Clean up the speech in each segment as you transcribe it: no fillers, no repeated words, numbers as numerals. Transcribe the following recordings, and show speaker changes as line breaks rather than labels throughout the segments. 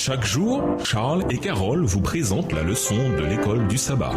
Chaque jour, Charles et Carole vous présentent la leçon de l'école du sabbat.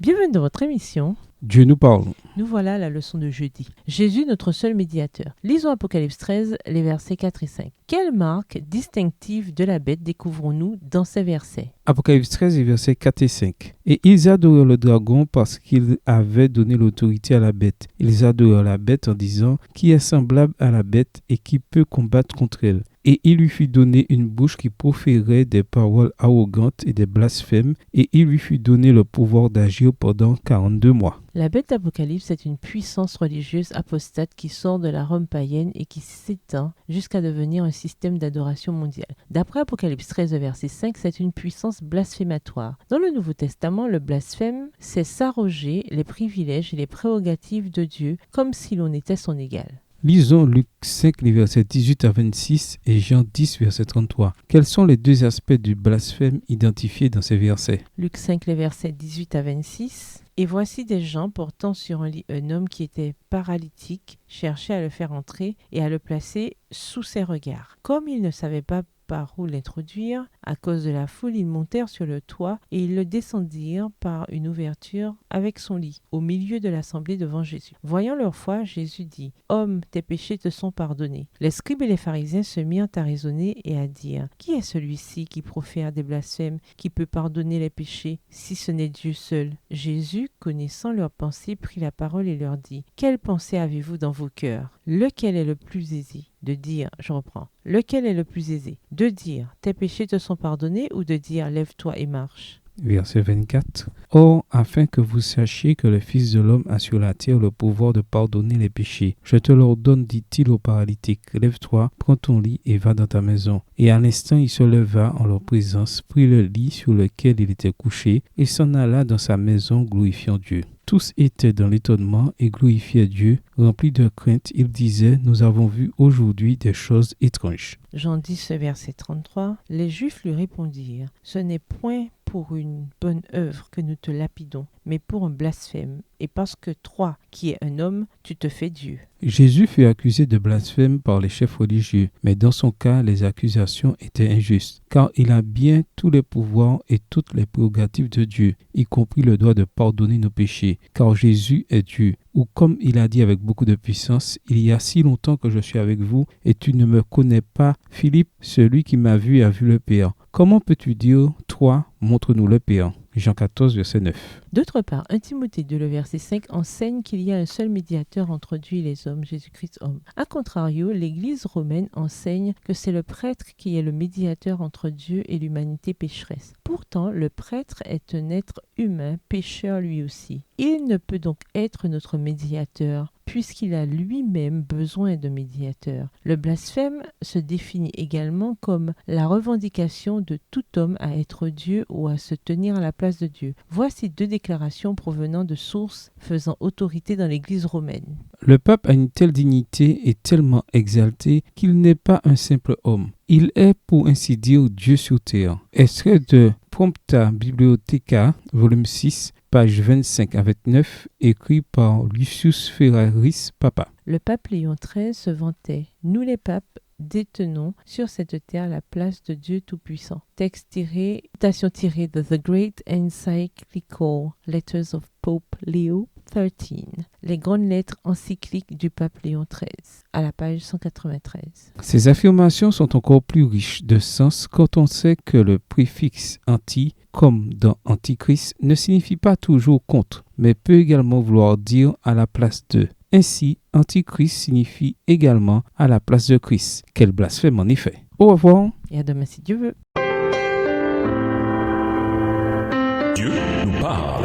Bienvenue dans votre émission.
Dieu nous parle.
Nous voilà à la leçon de jeudi. Jésus, notre seul médiateur. Lisons Apocalypse 13, les versets 4 et 5. Quelle marque distinctive de la bête découvrons-nous dans ces versets?
Apocalypse 13, les versets 4 et 5. Et ils adorèrent le dragon parce qu'il avait donné l'autorité à la bête. Ils adorèrent la bête en disant « Qui est semblable à la bête et qui peut combattre contre elle ?» Et il lui fut donné une bouche qui proférait des paroles arrogantes et des blasphèmes, et il lui fut donné le pouvoir d'agir pendant 42 mois.
La bête d'Apocalypse est une puissance religieuse apostate qui sort de la Rome païenne et qui s'étend jusqu'à devenir un système d'adoration mondiale. D'après Apocalypse 13, verset 5, c'est une puissance blasphématoire. Dans le Nouveau Testament, le blasphème, c'est s'arroger les privilèges et les prérogatives de Dieu comme si l'on était son égal.
Lisons Luc 5, les versets 18 à 26 et Jean 10, verset 33. Quels sont les deux aspects du blasphème identifiés dans ces versets?
Luc 5, les versets 18 à 26. Et voici des gens portant sur un lit un homme qui était paralytique, cherchaient à le faire entrer et à le placer sous ses regards. Comme ils ne savaient pas par où l'introduire, à cause de la foule, ils montèrent sur le toit et ils le descendirent par une ouverture avec son lit, au milieu de l'assemblée devant Jésus. Voyant leur foi, Jésus dit « Homme, tes péchés te sont pardonnés. » Les scribes et les pharisiens se mirent à raisonner et à dire « Qui est celui-ci qui profère des blasphèmes, qui peut pardonner les péchés, si ce n'est Dieu seul ?» Jésus, connaissant leurs pensées, prit la parole et leur dit « Quelle pensée avez-vous dans vos cœurs? Lequel est le plus aisé de dire, je reprends, lequel est le plus aisé de dire tes péchés te sont pardonnés ou de dire lève-toi et marche?
Verset 24. Or, afin que vous sachiez que le Fils de l'homme a sur la terre le pouvoir de pardonner les péchés, je te l'ordonne, dit-il au paralytique, lève-toi, prends ton lit et va dans ta maison. Et à l'instant, il se leva en leur présence, prit le lit sur lequel il était couché et s'en alla dans sa maison, glorifiant Dieu. Tous étaient dans l'étonnement et glorifiaient Dieu. Remplis de crainte, ils disaient, nous avons vu aujourd'hui des choses étranges.
Jean 10, verset 33. Les Juifs lui répondirent, ce n'est point pour une bonne œuvre que nous te lapidons, mais pour un blasphème, et parce que toi, qui es un homme, tu te fais Dieu.
Jésus fut accusé de blasphème par les chefs religieux, mais dans son cas, les accusations étaient injustes, car il a bien tous les pouvoirs et toutes les prérogatives de Dieu, y compris le droit de pardonner nos péchés, car Jésus est Dieu. Ou comme il a dit avec beaucoup de puissance, il y a si longtemps que je suis avec vous et tu ne me connais pas, Philippe, celui qui m'a vu a vu le Père. Comment peux-tu dire, toi, montre-nous le Père? Jean 14, verset 9.
D'autre part, 1 Timothée 2, le verset 5 enseigne qu'il y a un seul médiateur entre Dieu et les hommes, Jésus-Christ homme. A contrario, l'Église romaine enseigne que c'est le prêtre qui est le médiateur entre Dieu et l'humanité pécheresse. Pourtant, le prêtre est un être humain, pécheur lui aussi. Il ne peut donc être notre médiateur, puisqu'il a lui-même besoin de médiateur. Le blasphème se définit également comme la revendication de tout homme à être Dieu ou à se tenir à la place de Dieu. Voici deux déclarations provenant de sources faisant autorité dans l'Église romaine.
Le pape a une telle dignité et tellement exalté qu'il n'est pas un simple homme. Il est, pour ainsi dire, Dieu sur terre. Extrait de Prompta Bibliotheca, volume 6, page 25 à 29, écrit par Lucius Ferraris, papa.
Le pape Léon XIII se vantait « Nous les papes détenons sur cette terre la place de Dieu Tout-Puissant ». Citation tirée de The Great Encyclical Letters of Pope Leo XIII, les grandes lettres encycliques du pape Léon XIII, à la page 193.
Ces affirmations sont encore plus riches de sens quand on sait que le préfixe « anti », comme dans « antichrist », ne signifie pas toujours « contre », mais peut également vouloir dire « à la place de ». Ainsi, antichrist signifie également « à la place de Christ ». Quel blasphème en effet. Au revoir.
Et à demain si Dieu veut.
Dieu nous parle.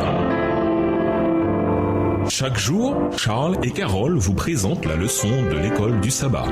Chaque jour, Charles et Carole vous présentent la leçon de l'école du sabbat.